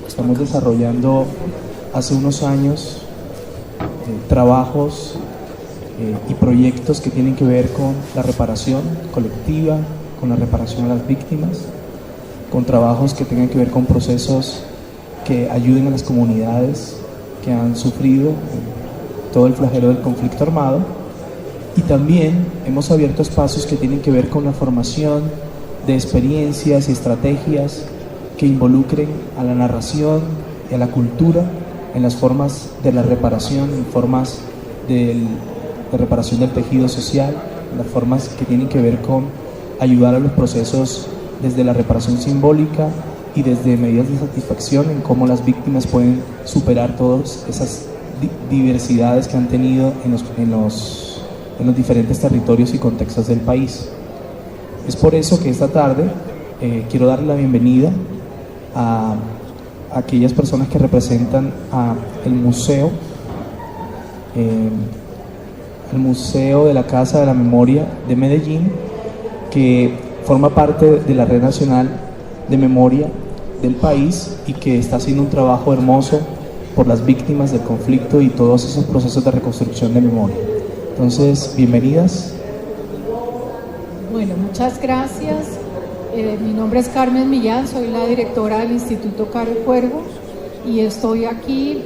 Estamos desarrollando hace unos años trabajos y proyectos que tienen que ver con la reparación colectiva, con la reparación a las víctimas, con trabajos que tengan que ver con procesos que ayuden a las comunidades que han sufrido todo el flagelo del conflicto armado, y también hemos abierto espacios que tienen que ver con la formación de experiencias y estrategias que involucren a la narración y a la cultura en las formas de la reparación, en formas de reparación del tejido social, en las formas que tienen que ver con ayudar a los procesos desde la reparación simbólica y desde medidas de satisfacción en cómo las víctimas pueden superar todas esas diversidades que han tenido en los diferentes territorios y contextos del país. Es por eso que esta tarde quiero darle la bienvenida a aquellas personas que representan el museo de la Casa de la Memoria de Medellín, que forma parte de la Red Nacional de Memoria del país y que está haciendo un trabajo hermoso por las víctimas del conflicto y todos esos procesos de reconstrucción de memoria. Entonces, bienvenidas. Bueno, muchas gracias. Mi nombre es Carmen Millán, soy la directora del Instituto Caro y Cuervo y estoy aquí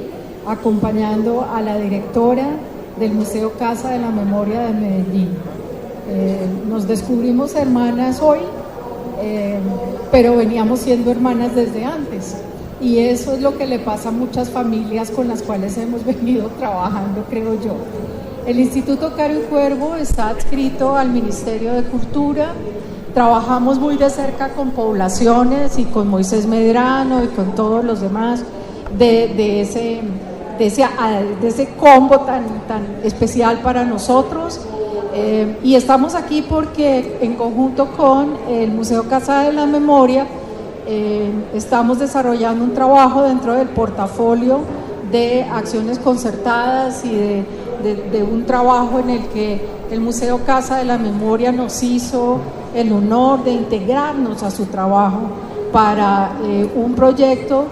acompañando a la directora del Museo Casa de la Memoria de Medellín. Nos descubrimos hermanas hoy, pero veníamos siendo hermanas desde antes, y eso es lo que le pasa a muchas familias con las cuales hemos venido trabajando, creo yo. El Instituto Caro y Cuervo está adscrito al Ministerio de Cultura. Trabajamos muy de cerca con poblaciones y con Moisés Medrano y con todos los demás de ese combo tan especial para nosotros. Y estamos aquí porque en conjunto con el Museo Casa de la Memoria estamos desarrollando un trabajo dentro del portafolio de acciones concertadas y de un trabajo en el que el Museo Casa de la Memoria nos hizo el honor de integrarnos a su trabajo para un proyecto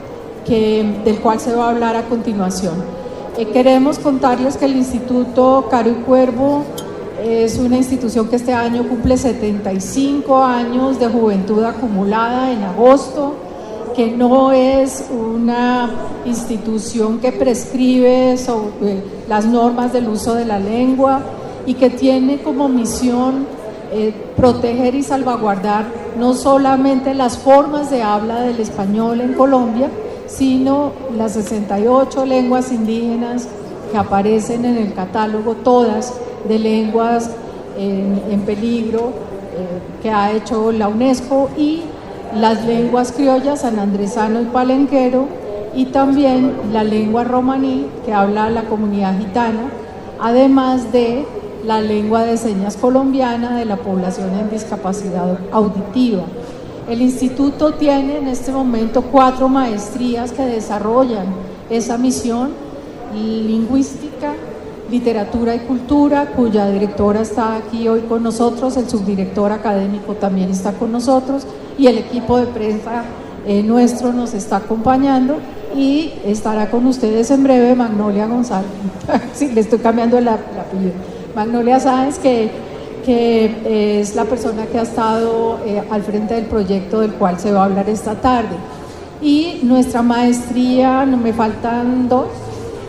del cual se va a hablar a continuación. Queremos contarles que el Instituto Caro y Cuervo es una institución que este año cumple 75 años de juventud acumulada en agosto, que no es una institución que prescribe sobre las normas del uso de la lengua y que tiene como misión proteger y salvaguardar no solamente las formas de habla del español en Colombia, sino las 68 lenguas indígenas que aparecen en el catálogo, todas de lenguas en peligro que ha hecho la UNESCO, y las lenguas criollas sanandresano y palenquero, y también la lengua romaní que habla la comunidad gitana, además de la lengua de señas colombiana de la población en discapacidad auditiva. El instituto tiene en este momento 4 maestrías que desarrollan esa misión: lingüística, literatura y cultura, cuya directora está aquí hoy con nosotros, el subdirector académico también está con nosotros, y el equipo de prensa nuestro nos está acompañando, y estará con ustedes en breve Magnolia González. Sí, le estoy cambiando el apellido. Magnolia Sáenz, que es la persona que ha estado al frente del proyecto del cual se va a hablar esta tarde. Y nuestra maestría, no me faltan 2,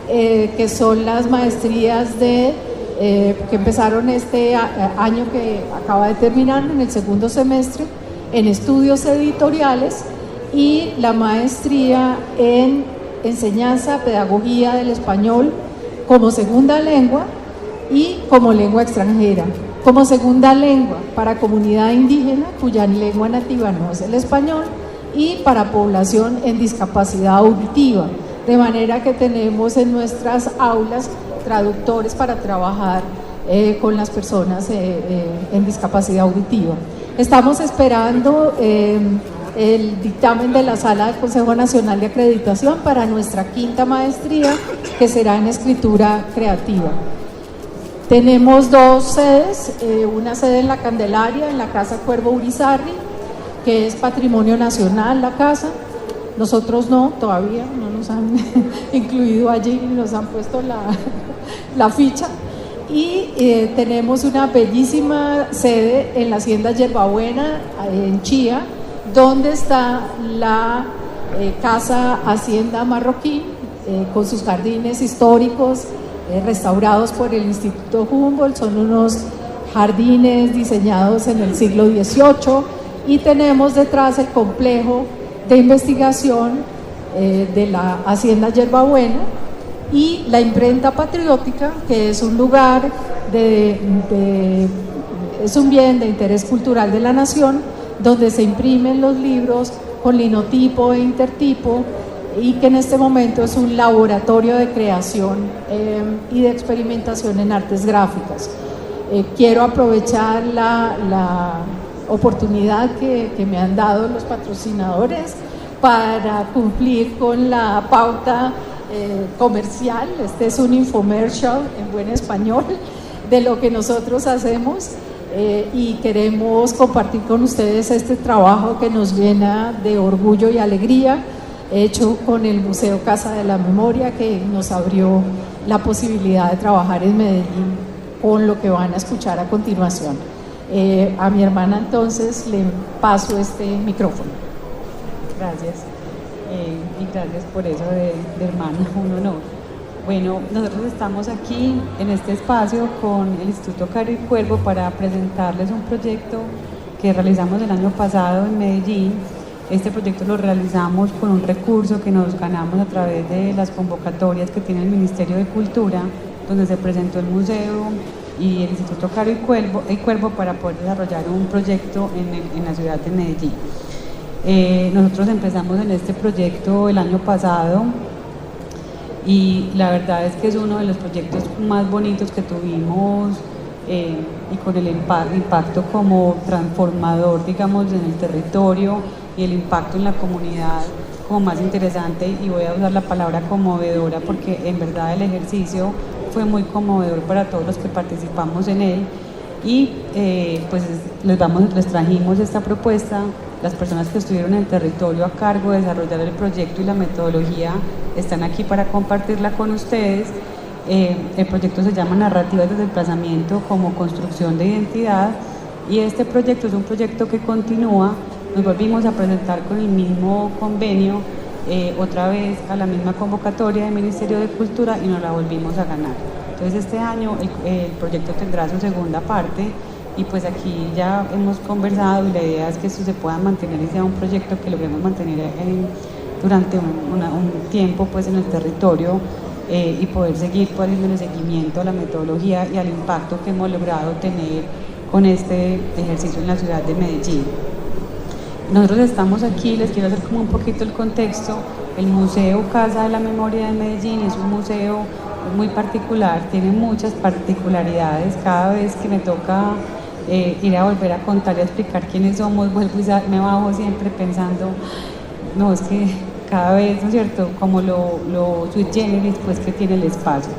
que son las maestrías que empezaron este año que acaba de terminar, en el segundo semestre, en estudios editoriales, y la maestría en enseñanza, pedagogía del español como segunda lengua y como lengua extranjera. Como segunda lengua para comunidad indígena, cuya lengua nativa no es el español, y para población en discapacidad auditiva, de manera que tenemos en nuestras aulas traductores para trabajar con las personas en discapacidad auditiva. Estamos esperando el dictamen de la Sala del Consejo Nacional de Acreditación para nuestra 5ª maestría, que será en escritura creativa. Tenemos 2 sedes, una sede en La Candelaria, en la Casa Cuervo Urizarry, que es Patrimonio Nacional la casa, Nosotros no, todavía no nos han incluido allí, nos han puesto la ficha. Y tenemos una bellísima sede en la Hacienda Yerbabuena, en Chía, donde está la Casa Hacienda Marroquín, con sus jardines históricos restaurados por el Instituto Humboldt. Son unos jardines diseñados en el siglo XVIII, y tenemos detrás el complejo de investigación de la Hacienda Yerbabuena y la Imprenta Patriótica, que es un lugar es un bien de interés cultural de la nación, donde se imprimen los libros con linotipo e intertipo, y que en este momento es un laboratorio de creación y de experimentación en artes gráficas. Quiero aprovechar la oportunidad que me han dado los patrocinadores para cumplir con la pauta comercial. Este es un infomercial en buen español de lo que nosotros hacemos, y queremos compartir con ustedes este trabajo que nos llena de orgullo y alegría, hecho con el Museo Casa de la Memoria, que nos abrió la posibilidad de trabajar en Medellín con lo que van a escuchar a continuación. A mi hermana entonces le paso este micrófono. Gracias, y gracias por eso de hermana, un honor. Bueno, nosotros estamos aquí en este espacio con el Instituto Caro y Cuervo para presentarles un proyecto que realizamos el año pasado en Medellín. Este proyecto lo realizamos con un recurso que nos ganamos a través de las convocatorias que tiene el Ministerio de Cultura, donde se presentó el museo y el Instituto Caro y Cuervo para poder desarrollar un proyecto en la ciudad de Medellín. Nosotros empezamos en este proyecto el año pasado, y la verdad es que es uno de los proyectos más bonitos que tuvimos, y con el impacto como transformador, digamos, en el territorio, y el impacto en la comunidad como más interesante, y voy a usar la palabra conmovedora porque en verdad el ejercicio fue muy conmovedor para todos los que participamos en él. Y pues les trajimos esta propuesta. Las personas que estuvieron en el territorio a cargo de desarrollar el proyecto y la metodología están aquí para compartirla con ustedes. El proyecto se llama Narrativas de Desplazamiento como Construcción de Identidad, y este proyecto es un proyecto que continúa. Nos volvimos a presentar con el mismo convenio, otra vez a la misma convocatoria del Ministerio de Cultura, y nos la volvimos a ganar. Entonces este año el proyecto tendrá su segunda parte, y pues aquí ya hemos conversado, y la idea es que esto se pueda mantener y sea un proyecto que logremos mantener durante un tiempo pues en el territorio, y poder seguir pues dándole seguimiento a la metodología y al impacto que hemos logrado tener con este ejercicio en la ciudad de Medellín. Nosotros estamos aquí, les quiero hacer como un poquito el contexto. El Museo Casa de la Memoria de Medellín es un museo muy particular, tiene muchas particularidades. Cada vez que me toca ir a volver a contar y a explicar quiénes somos, vuelvo y me bajo siempre pensando, no, es que cada vez, ¿no es cierto?, como lo sui generis pues que tiene el espacio.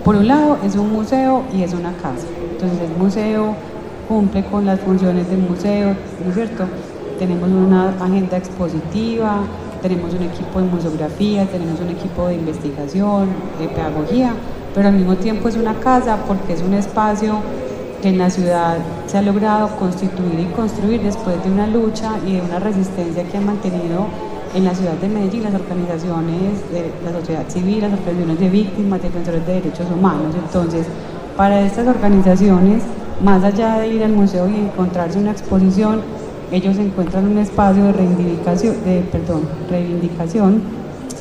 Por un lado es un museo y es una casa, entonces el museo cumple con las funciones del museo, ¿no es cierto? Tenemos una agenda expositiva, tenemos un equipo de museografía, tenemos un equipo de investigación, de pedagogía, pero al mismo tiempo es una casa porque es un espacio que en la ciudad se ha logrado constituir y construir después de una lucha y de una resistencia que han mantenido en la ciudad de Medellín las organizaciones de la sociedad civil, las organizaciones de víctimas, defensores de derechos humanos. Entonces, para estas organizaciones, más allá de ir al museo y encontrarse una exposición, ellos encuentran un espacio de reivindicación,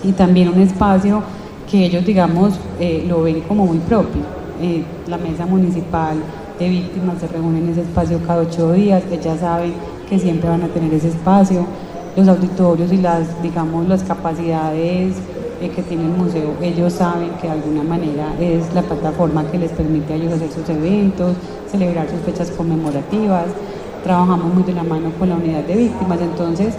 y también un espacio que ellos, digamos, lo ven como muy propio. La mesa municipal de víctimas se reúne en ese espacio cada 8 días, ellas saben que siempre van a tener ese espacio. Los auditorios y las capacidades que tiene el museo, ellos saben que de alguna manera es la plataforma que les permite a ellos hacer sus eventos, celebrar sus fechas conmemorativas. Trabajamos muy de la mano con la unidad de víctimas. Entonces,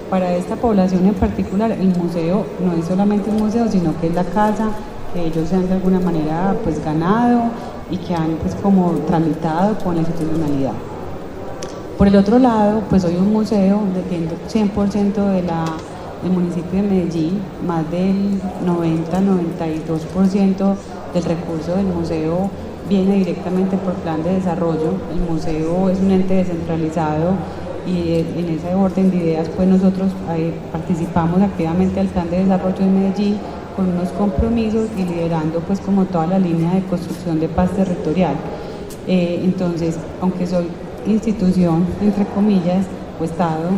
para esta población en particular, el museo no es solamente un museo, sino que es la casa que ellos se han de alguna manera pues ganado y que han pues como tramitado con la institucionalidad. Por el otro lado, pues hoy un museo depende 100% el municipio de Medellín, más del 90-92% del recurso del museo viene directamente por plan de desarrollo. El museo es un ente descentralizado y en ese orden de ideas pues nosotros participamos activamente del plan de desarrollo de Medellín con unos compromisos y liderando pues como toda la línea de construcción de paz territorial. Entonces, aunque soy institución, entre comillas, o Estado,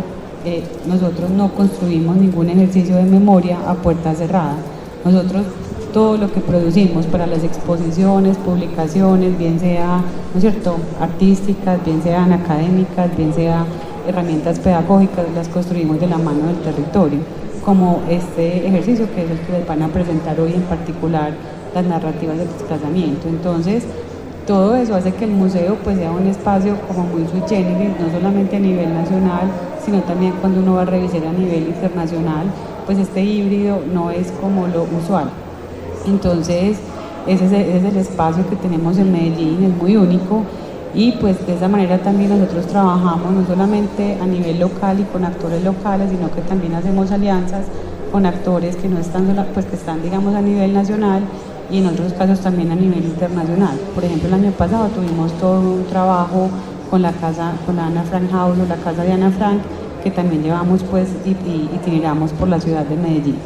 nosotros no construimos ningún ejercicio de memoria a puerta cerrada. Nosotros todo lo que producimos para las exposiciones, publicaciones, bien sea, ¿no es cierto?, artísticas, bien sean académicas, bien sea herramientas pedagógicas, las construimos de la mano del territorio, como este ejercicio que es el que les van a presentar hoy, en particular las narrativas del desplazamiento. Entonces, todo eso hace que el museo pues sea un espacio como muy sui generis, no solamente a nivel nacional, sino también cuando uno va a revisar a nivel internacional, pues este híbrido no es como lo usual. Entonces, ese es el espacio que tenemos en Medellín, es muy único, y pues de esa manera también nosotros trabajamos no solamente a nivel local y con actores locales, sino que también hacemos alianzas con actores que no están, pues que están digamos a nivel nacional, y en otros casos también a nivel internacional. Por ejemplo, el año pasado tuvimos todo un trabajo con la Ana Frank House, o la casa de Ana Frank, que también llevamos pues y itineramos por la ciudad de Medellín.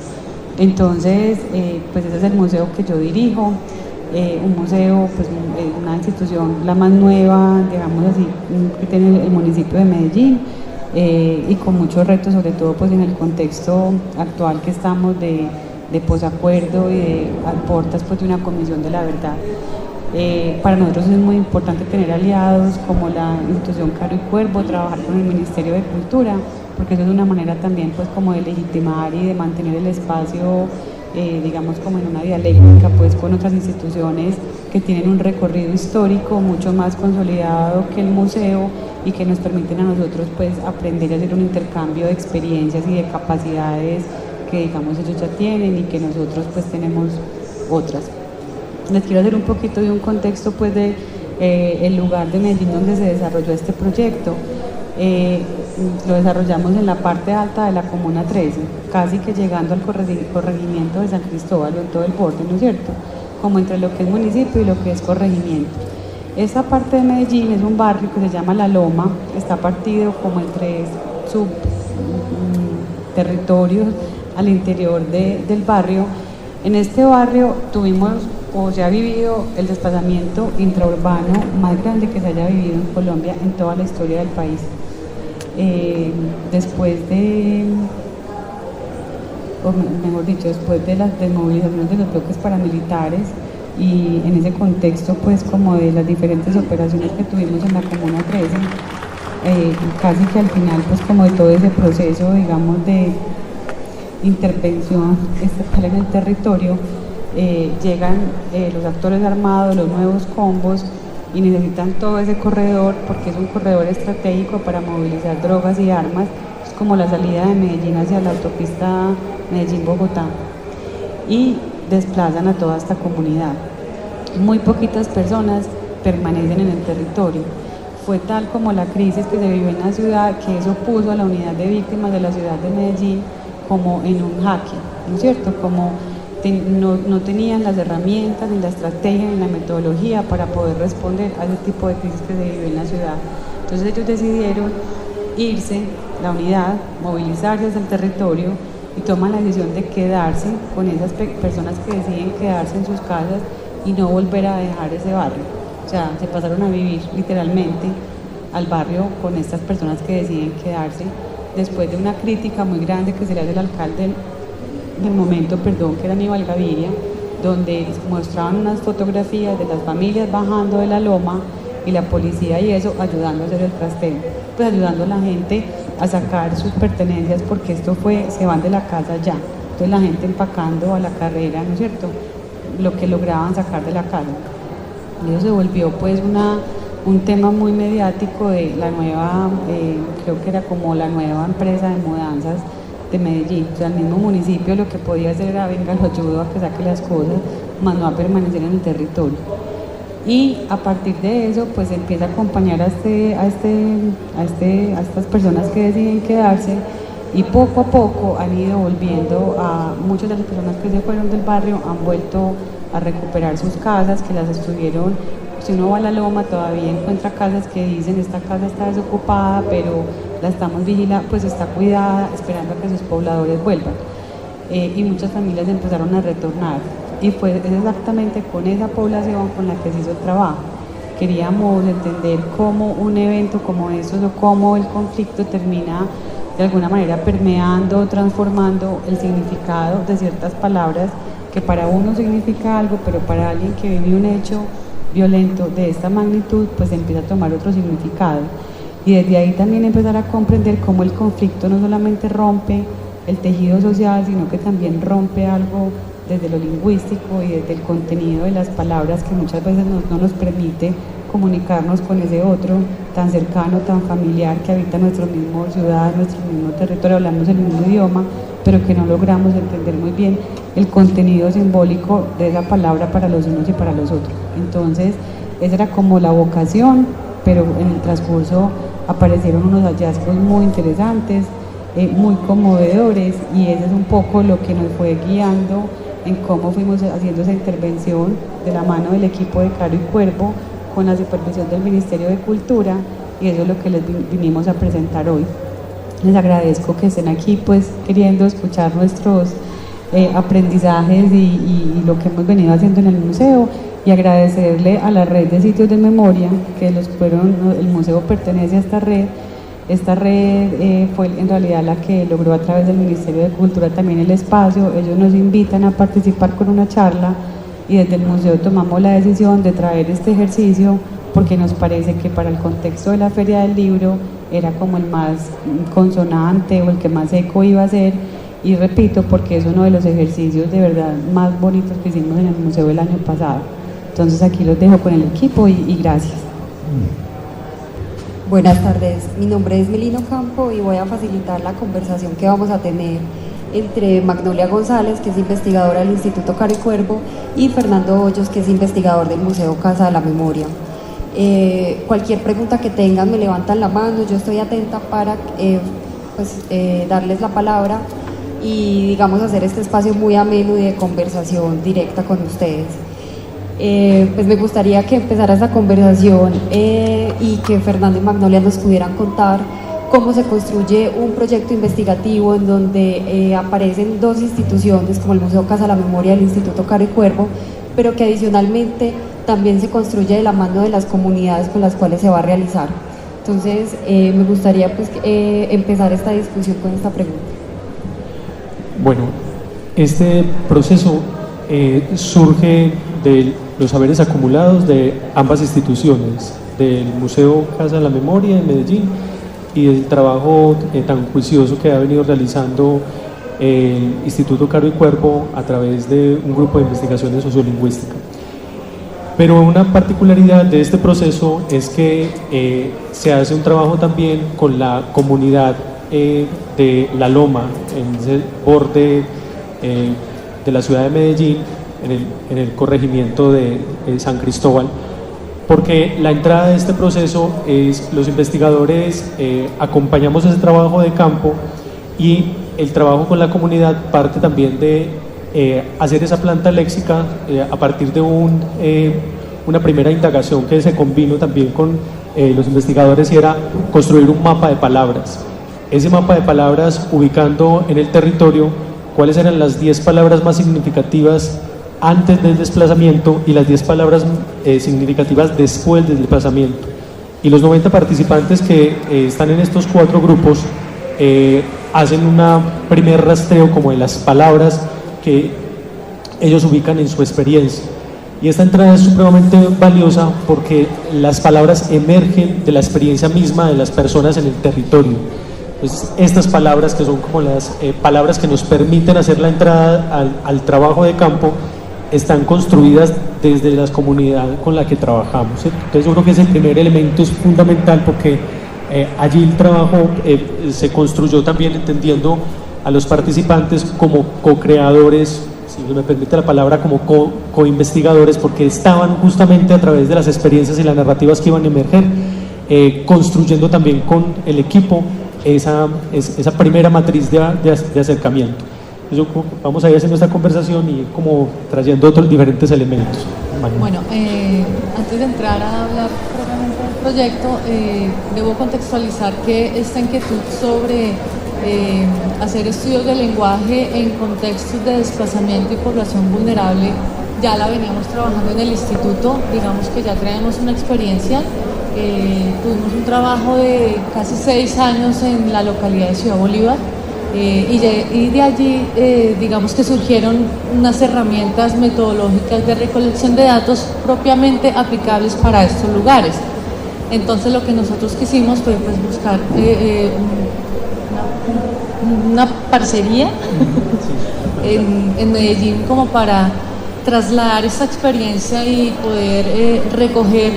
Entonces, pues ese es el museo que yo dirijo, un museo, pues una institución la más nueva, digamos así, que tiene el municipio de Medellín, y con muchos retos, sobre todo pues en el contexto actual que estamos de posacuerdo y de portas pues de una comisión de la verdad. Para nosotros es muy importante tener aliados como la institución Caro y Cuervo, trabajar con el Ministerio de Cultura, porque eso es una manera también pues como de legitimar y de mantener el espacio, digamos como en una dialéctica pues con otras instituciones que tienen un recorrido histórico mucho más consolidado que el museo y que nos permiten a nosotros pues aprender a hacer un intercambio de experiencias y de capacidades que digamos ellos ya tienen y que nosotros pues tenemos otras. Les quiero hacer un poquito de un contexto pues de el lugar de Medellín donde se desarrolló este proyecto. Lo desarrollamos en la parte alta de la Comuna 13, casi que llegando al corregimiento de San Cristóbal, o en todo el borde, ¿no es cierto?, como entre lo que es municipio y lo que es corregimiento. Esta parte de Medellín es un barrio que se llama La Loma, está partido como en tres subterritorios al interior del barrio. En este barrio tuvimos o se ha vivido el desplazamiento intraurbano más grande que se haya vivido en Colombia en toda la historia del país. Después de, o mejor dicho, después de las desmovilizaciones de los bloques paramilitares y en ese contexto pues como de las diferentes operaciones que tuvimos en la Comuna 13, casi que al final pues como de todo ese proceso digamos de intervención estatal en el territorio, llegan los actores armados, los nuevos combos, y necesitan todo ese corredor porque es un corredor estratégico para movilizar drogas y armas. Es como la salida de Medellín hacia la autopista Medellín-Bogotá, y desplazan a toda esta comunidad. Muy poquitas personas permanecen en el territorio. Fue tal como la crisis que se vivió en la ciudad que eso puso a la unidad de víctimas de la ciudad de Medellín como en un jaque, ¿no es cierto?, como no tenían las herramientas, ni la estrategia, ni la metodología para poder responder a ese tipo de crisis que se vivió en la ciudad. Entonces ellos decidieron irse, la unidad, movilizarse hacia el territorio, y toman la decisión de quedarse con esas personas que deciden quedarse en sus casas y no volver a dejar ese barrio. O sea, se pasaron a vivir literalmente al barrio con estas personas que deciden quedarse, después de una crítica muy grande que se le hace al alcalde del momento, que era Aníbal Gaviria, donde mostraban unas fotografías de las familias bajando de la loma y la policía y eso ayudando a hacer el trasteo, pues ayudando a la gente a sacar sus pertenencias, porque esto se van de la casa ya, entonces la gente empacando a la carrera, ¿no es cierto?, lo que lograban sacar de la casa. Y eso se volvió pues un tema muy mediático de la nueva, creo que era como la nueva empresa de mudanzas de Medellín. O sea, el mismo municipio lo que podía hacer era: venga, lo ayudo a que saque las cosas, más no a permanecer en el territorio. Y a partir de eso pues empieza a acompañar a estas personas que deciden quedarse, y poco a poco han ido volviendo a muchas de las personas que se fueron del barrio, han vuelto a recuperar sus casas, que las estuvieron, si uno va a la Loma todavía encuentra casas que dicen esta casa está desocupada, pero la estamos vigilando, pues está cuidada, esperando a que sus pobladores vuelvan. Y muchas familias empezaron a retornar, y fue exactamente con esa población con la que se hizo el trabajo. Queríamos entender cómo un evento como estos o cómo el conflicto termina de alguna manera permeando, transformando el significado de ciertas palabras que para uno significa algo, pero para alguien que vive un hecho violento de esta magnitud, pues empieza a tomar otro significado. Y desde ahí también empezar a comprender cómo el conflicto no solamente rompe el tejido social, sino que también rompe algo desde lo lingüístico y desde el contenido de las palabras, que muchas veces no nos permite comunicarnos con ese otro tan cercano, tan familiar, que habita nuestro mismo ciudad, nuestro mismo territorio, hablamos el mismo idioma, pero que no logramos entender muy bien el contenido simbólico de esa palabra para los unos y para los otros. Entonces, esa era como la vocación, pero en el transcurso aparecieron unos hallazgos muy interesantes, muy conmovedores, y ese es un poco lo que nos fue guiando en cómo fuimos haciendo esa intervención de la mano del equipo de Caro y Cuervo, con la supervisión del Ministerio de Cultura, y eso es lo que les vinimos a presentar hoy. Les agradezco que estén aquí, pues queriendo escuchar nuestros aprendizajes y lo que hemos venido haciendo en el museo, y agradecerle a la red de sitios de memoria, que el museo pertenece a esta red. Esta red fue en realidad la que logró a través del Ministerio de Cultura también el espacio. Ellos nos invitan a participar con una charla, y desde el museo tomamos la decisión de traer este ejercicio porque nos parece que para el contexto de la Feria del Libro era como el más consonante o el que más eco iba a ser, y repito, porque es uno de los ejercicios de verdad más bonitos que hicimos en el museo el año pasado. Entonces aquí los dejo con el equipo y gracias. Buenas tardes, mi nombre es Melino Campo y voy a facilitar la conversación que vamos a tener entre Magnolia González, que es investigadora del Instituto Caro y Cuervo, y Fernando Hoyos, que es investigador del Museo Casa de la Memoria. Cualquier pregunta que tengan me levantan la mano, yo estoy atenta para darles la palabra y digamos hacer este espacio muy ameno y de conversación directa con ustedes. Pues me gustaría que empezara esta conversación y que Fernando y Magnolia nos pudieran contar cómo se construye un proyecto investigativo en donde aparecen dos instituciones como el Museo Casa de la Memoria y el Instituto Caro y Cuervo, pero que adicionalmente también se construye de la mano de las comunidades con las cuales se va a realizar. Entonces me gustaría empezar esta discusión con esta pregunta. Bueno, este proceso surge de los saberes acumulados de ambas instituciones, del Museo Casa de la Memoria en Medellín y del trabajo tan juicioso que ha venido realizando el Instituto Caro y Cuervo a través de un grupo de investigaciones sociolingüísticas. Pero una particularidad de este proceso es que se hace un trabajo también con la comunidad de La Loma, en ese borde de la ciudad de Medellín, en el corregimiento de San Cristóbal, porque la entrada de este proceso es los investigadores acompañamos ese trabajo de campo, y el trabajo con la comunidad parte también de hacer esa planta léxica a partir de una primera indagación que se combinó también con los investigadores, y era construir un mapa de palabras. Ese mapa de palabras ubicando en el territorio cuáles eran las 10 palabras más significativas antes del desplazamiento y las 10 palabras significativas después del desplazamiento. Y los 90 participantes que están en estos 4 grupos hacen un primer rastreo como de las palabras que ellos ubican en su experiencia. Y esta entrada es supremamente valiosa porque las palabras emergen de la experiencia misma de las personas en el territorio. Entonces, estas palabras, que son como las palabras que nos permiten hacer la entrada al trabajo de campo, están construidas desde la comunidad con la que trabajamos. Entonces yo creo que ese primer elemento es fundamental, porque allí el trabajo se construyó también entendiendo a los participantes como co-creadores, si me permite la palabra, como co-investigadores, porque estaban justamente a través de las experiencias y las narrativas que iban a emerger, construyendo también con el equipo esa primera matriz de acercamiento. Entonces, vamos a ir haciendo esta conversación y como trayendo otros diferentes elementos. Bueno, antes de entrar a hablar propiamente del proyecto, debo contextualizar que esta inquietud sobre hacer estudios de lenguaje en contextos de desplazamiento y población vulnerable ya la veníamos trabajando en el instituto. Digamos que ya traemos una experiencia. Tuvimos un trabajo de casi 6 años en la localidad de Ciudad Bolívar. Y de allí, digamos que surgieron unas herramientas metodológicas de recolección de datos propiamente aplicables para estos lugares. Entonces, lo que nosotros quisimos fue pues, buscar una parcería en Medellín como para trasladar esta experiencia y poder recoger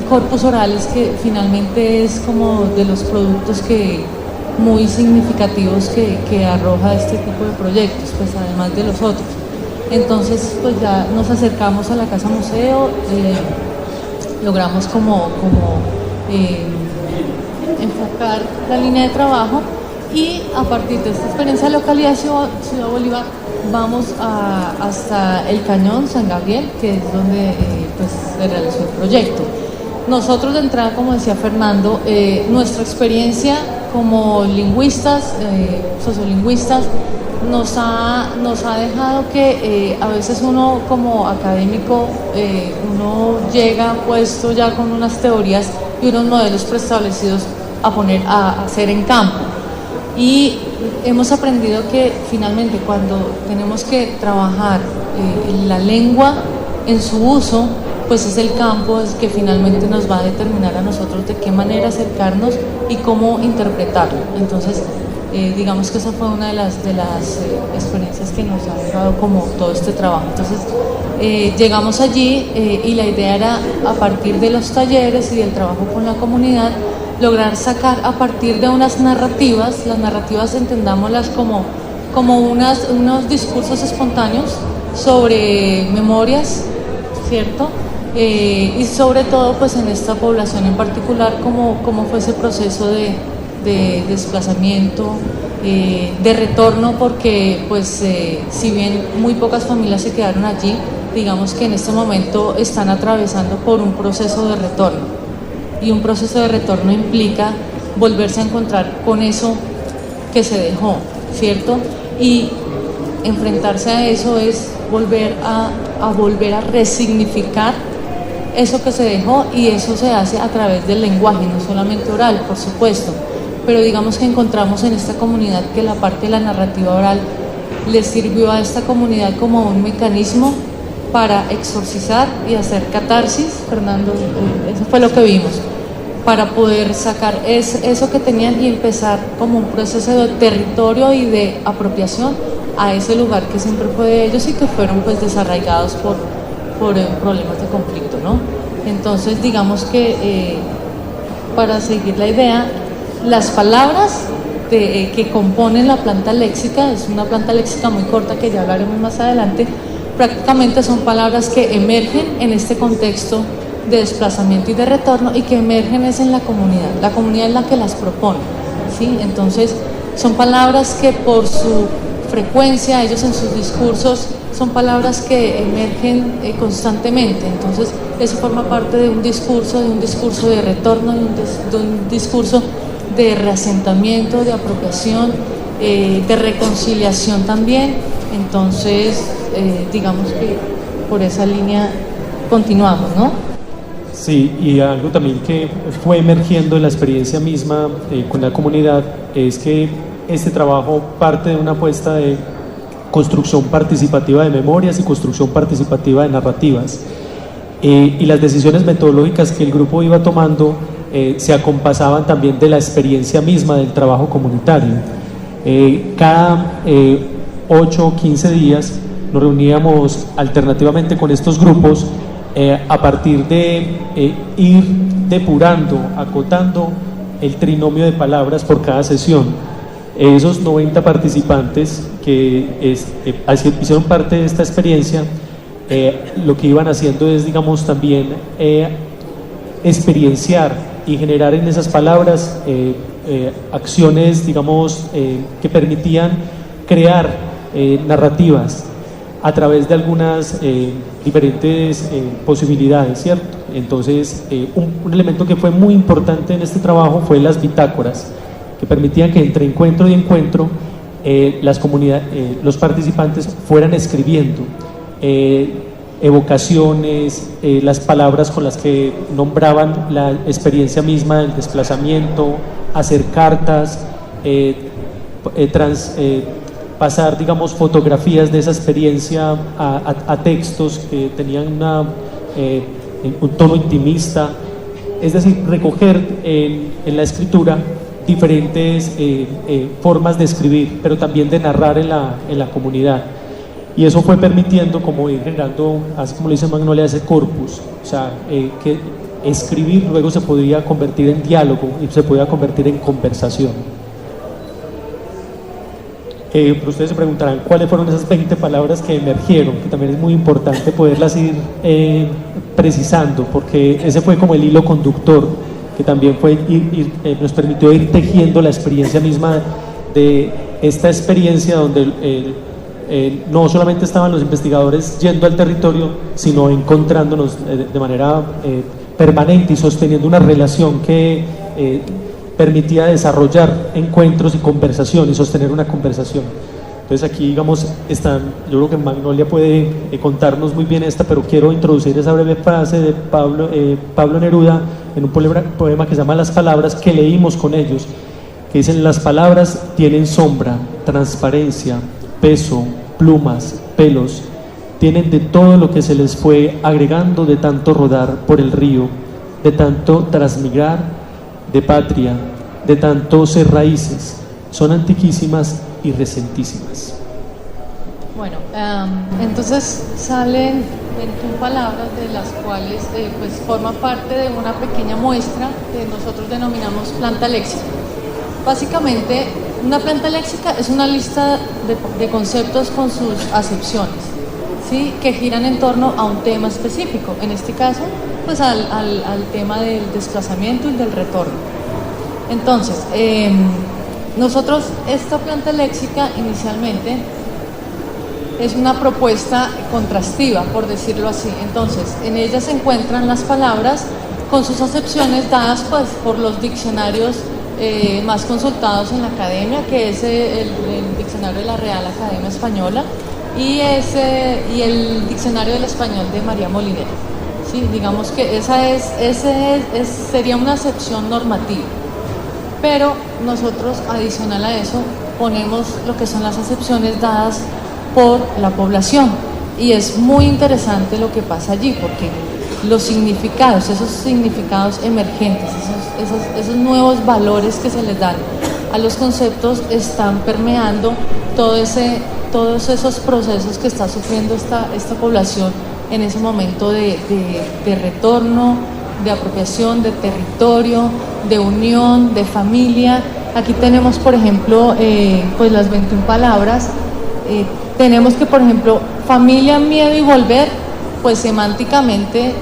corpus orales, que finalmente es como de los productos muy significativos que arroja este tipo de proyectos, pues además de los otros. Entonces pues ya nos acercamos a la Casa Museo, logramos como enfocar la línea de trabajo, y a partir de esta experiencia de localidad Ciudad Bolívar vamos hasta el Cañón San Gabriel, que es donde pues, se realizó el proyecto. Nosotros de entrada, como decía Fernando, nuestra experiencia como lingüistas, sociolingüistas, nos ha dejado que a veces uno como académico, uno llega puesto ya con unas teorías y unos modelos preestablecidos a hacer en campo. Y hemos aprendido que finalmente cuando tenemos que trabajar la lengua en su uso, pues es el campo que finalmente nos va a determinar a nosotros de qué manera acercarnos y cómo interpretarlo. Entonces, digamos que esa fue una de las experiencias que nos ha dejado como todo este trabajo. Entonces, llegamos allí y la idea era, a partir de los talleres y del trabajo con la comunidad, lograr sacar a partir de unas narrativas, las narrativas entendámoslas como unos discursos espontáneos sobre memorias, ¿cierto? Y sobre todo pues en esta población en particular, cómo fue ese proceso de desplazamiento, de retorno, porque pues si bien muy pocas familias se quedaron allí, digamos que en este momento están atravesando por un proceso de retorno, y un proceso de retorno implica volverse a encontrar con eso que se dejó, ¿cierto? Y enfrentarse a eso es volver a resignificar eso que se dejó, y eso se hace a través del lenguaje, no solamente oral, por supuesto, pero digamos que encontramos en esta comunidad que la parte de la narrativa oral le sirvió a esta comunidad como un mecanismo para exorcizar y hacer catarsis. Fernando, eso fue lo que vimos, para poder sacar eso que tenían y empezar como un proceso de territorio y de apropiación a ese lugar que siempre fue de ellos y que fueron pues desarraigados por problemas de conflicto, ¿no? Entonces digamos que para seguir la idea, las palabras que componen la planta léxica, es una planta léxica muy corta que ya hablaremos más adelante, prácticamente son palabras que emergen en este contexto de desplazamiento y de retorno, y que emergen es en la comunidad es la que las propone, ¿sí? Entonces son palabras que por su frecuencia, ellos en sus discursos, son palabras que emergen constantemente. Entonces eso forma parte de un discurso de retorno, de un discurso de reasentamiento, de apropiación, de reconciliación también. Entonces digamos que por esa línea continuamos, ¿no? Sí, y algo también que fue emergiendo en la experiencia misma con la comunidad es que este trabajo parte de una apuesta de construcción participativa de memorias y construcción participativa de narrativas, y las decisiones metodológicas que el grupo iba tomando se acompasaban también de la experiencia misma del trabajo comunitario. Cada 8 o 15 días nos reuníamos alternativamente con estos grupos a partir de ir depurando, acotando el trinomio de palabras por cada sesión. Esos 90 participantes que hicieron parte de esta experiencia, lo que iban haciendo es, digamos, también experienciar y generar en esas palabras acciones, digamos, que permitían crear narrativas a través de algunas diferentes posibilidades, ¿cierto? Entonces, un elemento que fue muy importante en este trabajo fue las bitácoras, que permitían que entre encuentro y encuentro los participantes fueran escribiendo evocaciones, las palabras con las que nombraban la experiencia misma del desplazamiento, hacer cartas, pasar, digamos, fotografías de esa experiencia a textos que tenían un tono intimista, es decir, recoger en la escritura diferentes formas de escribir, pero también de narrar en la comunidad. Y eso fue permitiendo como ir generando, así como le dice Magnolia, ese corpus, o sea, que escribir luego se podría convertir en diálogo y se podía convertir en conversación. Pero ustedes se preguntarán cuáles fueron esas 20 palabras que emergieron, que también es muy importante poderlas ir precisando, porque ese fue como el hilo conductor, que también fue nos permitió ir tejiendo la experiencia misma de esta experiencia donde no solamente estaban los investigadores yendo al territorio, sino encontrándonos de manera permanente y sosteniendo una relación que permitía desarrollar encuentros y conversación y sostener una conversación. Entonces aquí, digamos, yo creo que Magnolia puede contarnos muy bien pero quiero introducir esa breve frase de Pablo Neruda en un poema que se llama Las Palabras, que leímos con ellos, que dicen: las palabras tienen sombra, transparencia, peso, plumas, pelos, tienen de todo lo que se les fue agregando de tanto rodar por el río, de tanto transmigrar de patria, de tanto ser raíces, son antiquísimas y recentísimas. Bueno, entonces salen 21 palabras, de las cuales pues forma parte de una pequeña muestra que nosotros denominamos planta léxica. Básicamente, una planta léxica es una lista de conceptos con sus acepciones, ¿sí?, que giran en torno a un tema específico, en este caso pues al tema del desplazamiento y del retorno. Entonces, nosotros, esta planta léxica inicialmente es una propuesta contrastiva, por decirlo así. Entonces, en ella se encuentran las palabras con sus acepciones dadas pues por los diccionarios más consultados en la academia, que es el diccionario de la Real Academia Española y el diccionario del español de María Moliner. Sí, digamos que sería una acepción normativa, pero nosotros, adicional a eso, ponemos lo que son las acepciones dadas por la población, y es muy interesante lo que pasa allí, porque los significados, esos significados emergentes, esos nuevos valores que se les dan a los conceptos, están permeando todos esos procesos que está sufriendo esta población en ese momento de retorno, de apropiación, de territorio, de unión, de familia. Aquí tenemos, por ejemplo, pues las 21 palabras. Tenemos que, por ejemplo, familia, miedo y volver, pues semánticamente,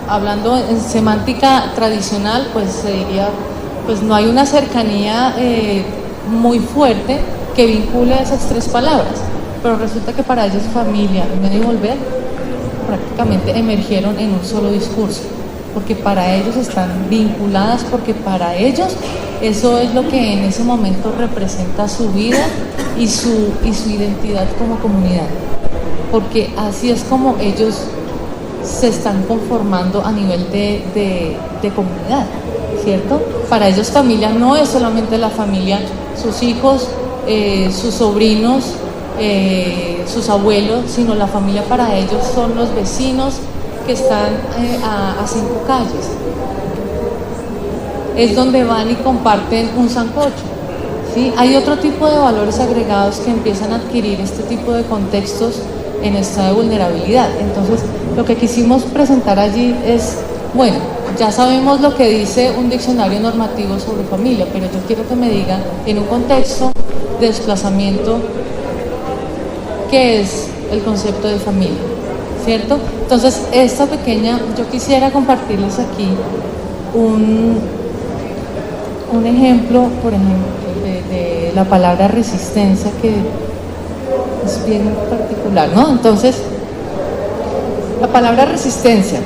hablando en semántica tradicional, pues se diría, pues no hay una cercanía muy fuerte que vincule esas tres palabras, pero resulta que para ellos familia, miedo y volver prácticamente emergieron en un solo discurso, porque para ellos están vinculadas, porque para ellos eso es lo que en ese momento representa su vida y su identidad como comunidad, porque así es como ellos se están conformando a nivel de comunidad, ¿cierto? Para ellos familia no es solamente la familia, sus hijos, sus sobrinos, sus abuelos, sino la familia para ellos son los vecinos que están a 5 calles. Es donde van y comparten un sancocho, ¿sí? Hay otro tipo de valores agregados que empiezan a adquirir este tipo de contextos en estado de vulnerabilidad. Entonces, lo que quisimos presentar allí es, bueno, ya sabemos lo que dice un diccionario normativo sobre familia, pero yo quiero que me digan, en un contexto de desplazamiento, ¿qué es el concepto de familia? ¿Cierto? Entonces, yo quisiera compartirles aquí un ejemplo, por ejemplo, de la palabra resistencia, que es bien particular, ¿no? Entonces, la palabra resistencia,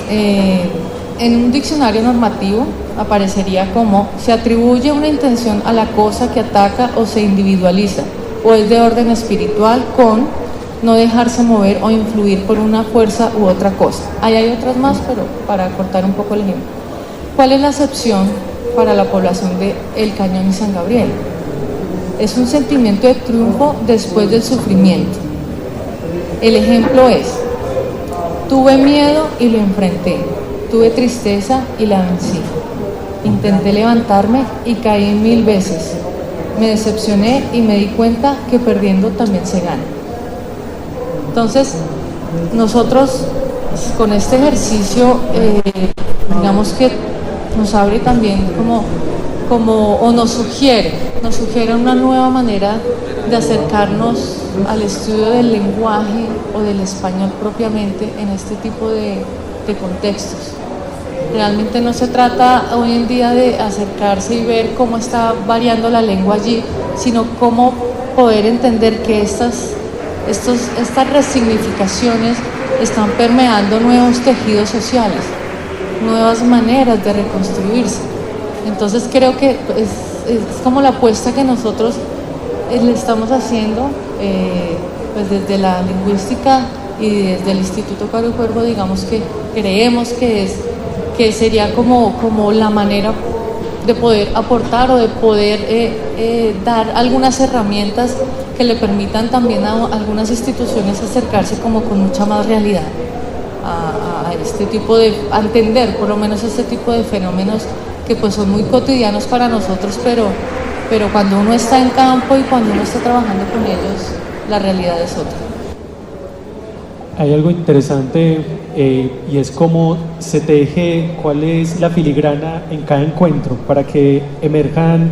en un diccionario normativo aparecería como: se atribuye una intención a la cosa que ataca o se individualiza, o es de orden espiritual, con no dejarse mover o influir por una fuerza u otra cosa. Ahí hay otras más, pero para cortar un poco el ejemplo. ¿Cuál es la excepción para la población de El Cañón y San Gabriel? Es un sentimiento de triunfo después del sufrimiento. El ejemplo es: tuve miedo y lo enfrenté, tuve tristeza y la vencí, intenté levantarme y caí 1000 veces, me decepcioné y me di cuenta que perdiendo también se gana. Entonces, nosotros con este ejercicio, digamos que nos abre también o nos sugiere una nueva manera de acercarnos al estudio del lenguaje o del español propiamente en este tipo de contextos. Realmente no se trata hoy en día de acercarse y ver cómo está variando la lengua allí, sino cómo poder entender que estas resignificaciones están permeando nuevos tejidos sociales, nuevas maneras de reconstruirse. Entonces creo que es como la apuesta que nosotros le estamos haciendo, pues desde la lingüística y desde el Instituto Caro y Cuervo, digamos que creemos que sería como la manera de poder aportar o de poder dar algunas herramientas que le permitan también a algunas instituciones acercarse como con mucha más realidad a este tipo a entender por lo menos este tipo de fenómenos que pues son muy cotidianos para nosotros, pero cuando uno está en campo y cuando uno está trabajando con ellos, la realidad es otra. Hay algo interesante y es cómo se teje, cuál es la filigrana en cada encuentro para que emerjan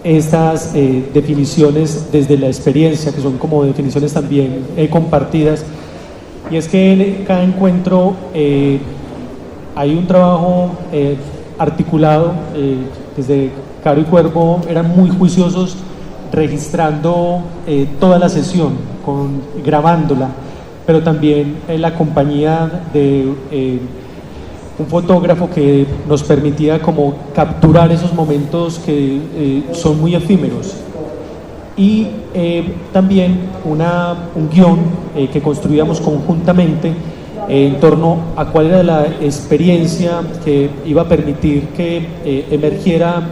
estas definiciones desde la experiencia, que son como definiciones también compartidas. Y es que en cada encuentro hay un trabajo articulado, desde Caro y Cuervo eran muy juiciosos registrando toda la sesión, grabándola, pero también la compañía de un fotógrafo que nos permitía como capturar esos momentos que son muy efímeros, y también un guión que construíamos conjuntamente en torno a cuál era la experiencia que iba a permitir que emergiera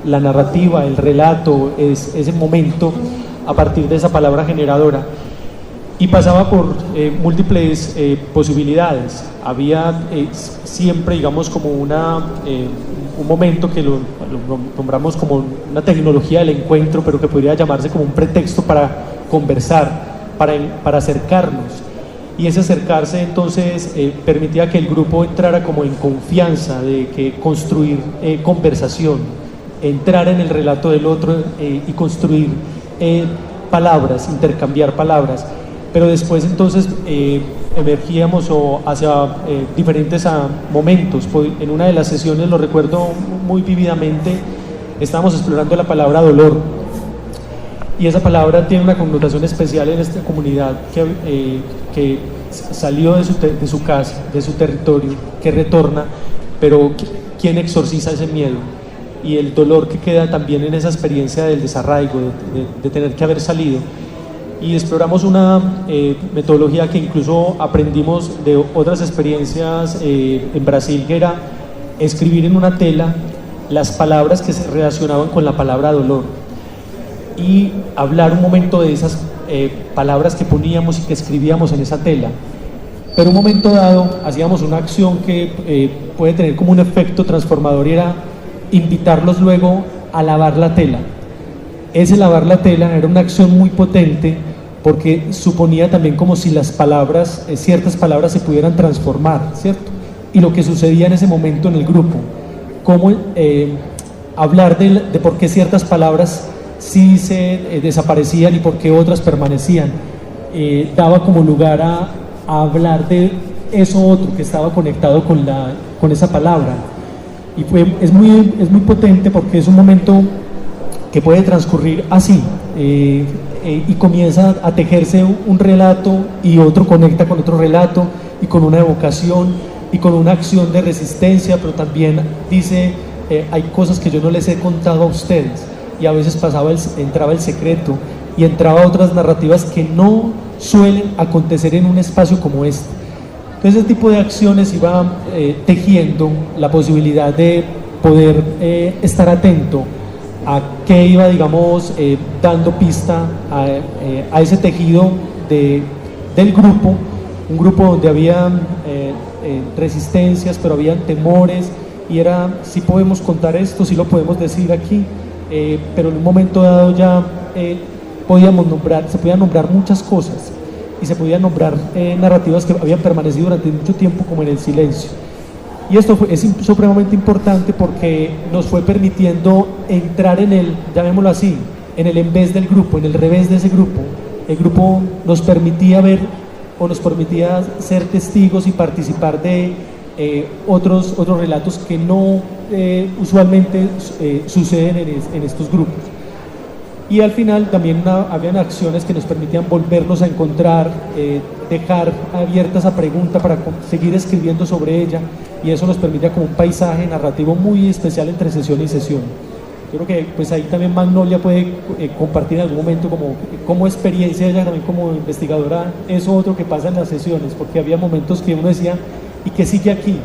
la narrativa, el relato, ese momento a partir de esa palabra generadora. Y pasaba por múltiples posibilidades. Había siempre, digamos, como un momento que lo nombramos como una tecnología del encuentro, pero que podría llamarse como un pretexto para conversar, para acercarnos. Y ese acercarse entonces permitía que el grupo entrara como en confianza de que construir conversación, entrar en el relato del otro y construir palabras, intercambiar palabras. Pero después entonces emergíamos hacia diferentes momentos. En una de las sesiones, lo recuerdo muy vívidamente, estábamos explorando la palabra dolor, y esa palabra tiene una connotación especial en esta comunidad que salió de su casa, de su territorio, que retorna, pero ¿quién exorciza ese miedo? Y el dolor que queda también en esa experiencia del desarraigo, de tener que haber salido. Y exploramos una metodología que incluso aprendimos de otras experiencias en Brasil, que era escribir en una tela las palabras que se relacionaban con la palabra dolor y hablar un momento de esas palabras que poníamos y que escribíamos en esa tela. Pero un momento dado hacíamos una acción que puede tener como un efecto transformador, y era invitarlos luego a lavar la tela. Ese lavar la tela era una acción muy potente, porque suponía también como si las palabras, ciertas palabras se pudieran transformar, ¿cierto? Y lo que sucedía en ese momento en el grupo, cómo hablar de por qué ciertas palabras sí se desaparecían y por qué otras permanecían, daba como lugar a hablar de eso otro que estaba conectado con esa palabra. y es muy potente porque es un momento que puede transcurrir así, y comienza a tejerse un relato y otro conecta con otro relato y con una evocación y con una acción de resistencia, pero también dice, hay cosas que yo no les he contado a ustedes, y a veces entraba el secreto y entraba otras narrativas que no suelen acontecer en un espacio como este. Entonces ese tipo de acciones iba tejiendo la posibilidad de poder estar atento a qué iba, digamos, dando pista a ese tejido del grupo, un grupo donde había resistencias, pero habían temores, y era, sí podemos contar esto, sí lo podemos decir aquí, pero en un momento dado ya se podían nombrar muchas cosas, y se podían nombrar narrativas que habían permanecido durante mucho tiempo como en el silencio. Y esto es supremamente importante porque nos fue permitiendo entrar en el, llamémoslo así, en el en vez del grupo, en el revés de ese grupo. El grupo nos permitía ver o nos permitía ser testigos y participar de otros relatos que no usualmente suceden en estos grupos. Y al final también habían acciones que nos permitían volvernos a encontrar, dejar abierta esa pregunta para seguir escribiendo sobre ella, y eso nos permitía como un paisaje narrativo muy especial entre sesión y sesión. Yo creo que pues ahí también Magnolia puede compartir en algún momento como experiencia ella también como investigadora, eso otro que pasa en las sesiones, porque había momentos que uno decía, ¿y qué sigue aquí?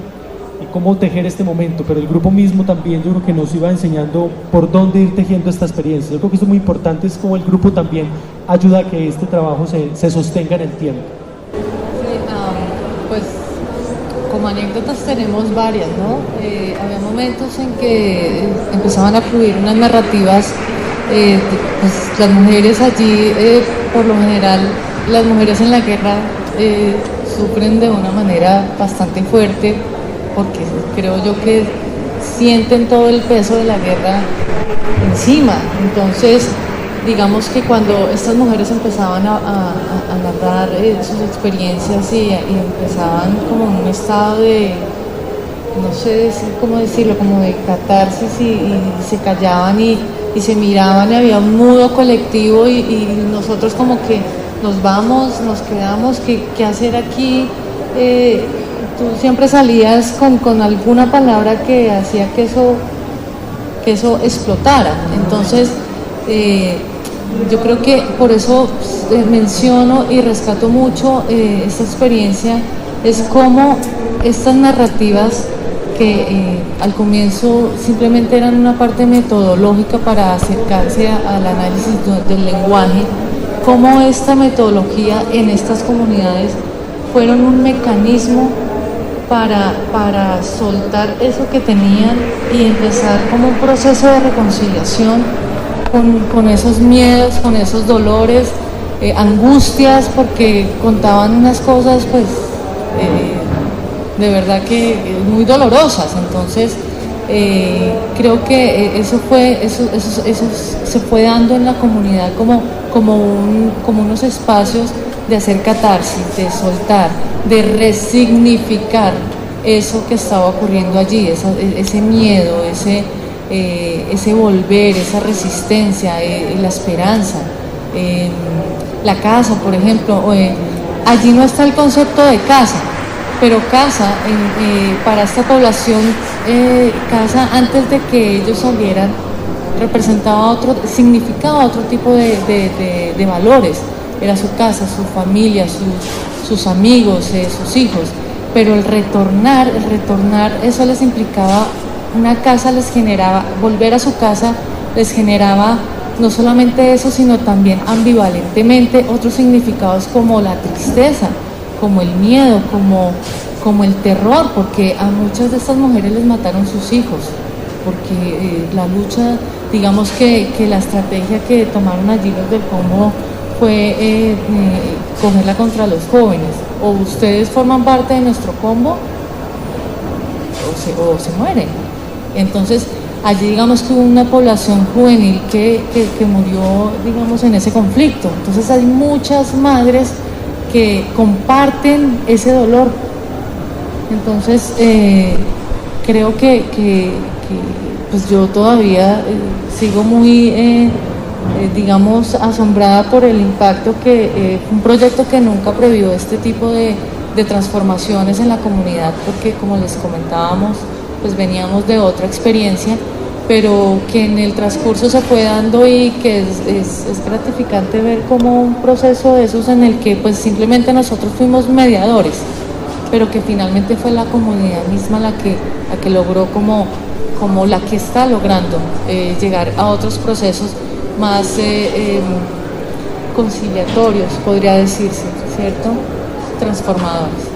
Y cómo tejer este momento, pero el grupo mismo también yo creo que nos iba enseñando por dónde ir tejiendo esta experiencia. Yo creo que eso es muy importante, es como el grupo también ayuda a que este trabajo se sostenga en el tiempo. Sí, pues como anécdotas tenemos varias, ¿no? Había momentos en que empezaban a fluir unas narrativas, pues las mujeres allí, por lo general, las mujeres en la guerra sufren de una manera bastante fuerte, porque creo yo que sienten todo el peso de la guerra encima. Entonces, digamos que cuando estas mujeres empezaban a narrar sus experiencias y empezaban como en un estado de, no sé cómo decirlo, como de catarsis, y se callaban y se miraban, y había un mudo colectivo, y nosotros como que nos vamos, nos quedamos, ¿qué hacer aquí? Tú siempre salías con alguna palabra que hacía que eso explotara. Entonces, yo creo que por eso menciono y rescato mucho esta experiencia, es como estas narrativas que al comienzo simplemente eran una parte metodológica para acercarse al análisis del lenguaje, cómo esta metodología en estas comunidades fueron un mecanismo para soltar eso que tenían y empezar como un proceso de reconciliación con esos miedos, con esos dolores, angustias, porque contaban unas cosas pues de verdad que muy dolorosas. Entonces creo que eso se fue dando en la comunidad como unos espacios de hacer catarsis, de soltar, de resignificar eso que estaba ocurriendo allí, ese miedo, ese volver, esa resistencia, la esperanza. La casa, por ejemplo, allí no está el concepto de casa, pero casa, para esta población, casa antes de que ellos salieran, significaba otro tipo de valores. Era su casa, su familia, sus amigos, sus hijos, pero el retornar, eso les implicaba, una casa les generaba, volver a su casa les generaba no solamente eso, sino también ambivalentemente otros significados como la tristeza, como el miedo, como el terror, porque a muchas de estas mujeres les mataron sus hijos, porque la lucha, digamos que la estrategia que tomaron allí los del Combo fue cogerla contra los jóvenes, o ustedes forman parte de nuestro combo o se mueren. Entonces allí digamos que hubo una población juvenil que murió, digamos, en ese conflicto. Entonces hay muchas madres que comparten ese dolor. Entonces creo que pues yo todavía sigo muy, digamos, asombrada por el impacto que un proyecto que nunca previó este tipo de transformaciones en la comunidad, porque como les comentábamos, pues veníamos de otra experiencia, pero que en el transcurso se fue dando y que es gratificante ver como un proceso de esos en el que pues simplemente nosotros fuimos mediadores, pero que finalmente fue la comunidad misma la que logró como la que está logrando llegar a otros procesos más conciliatorios, podría decirse, ¿cierto? Transformadores.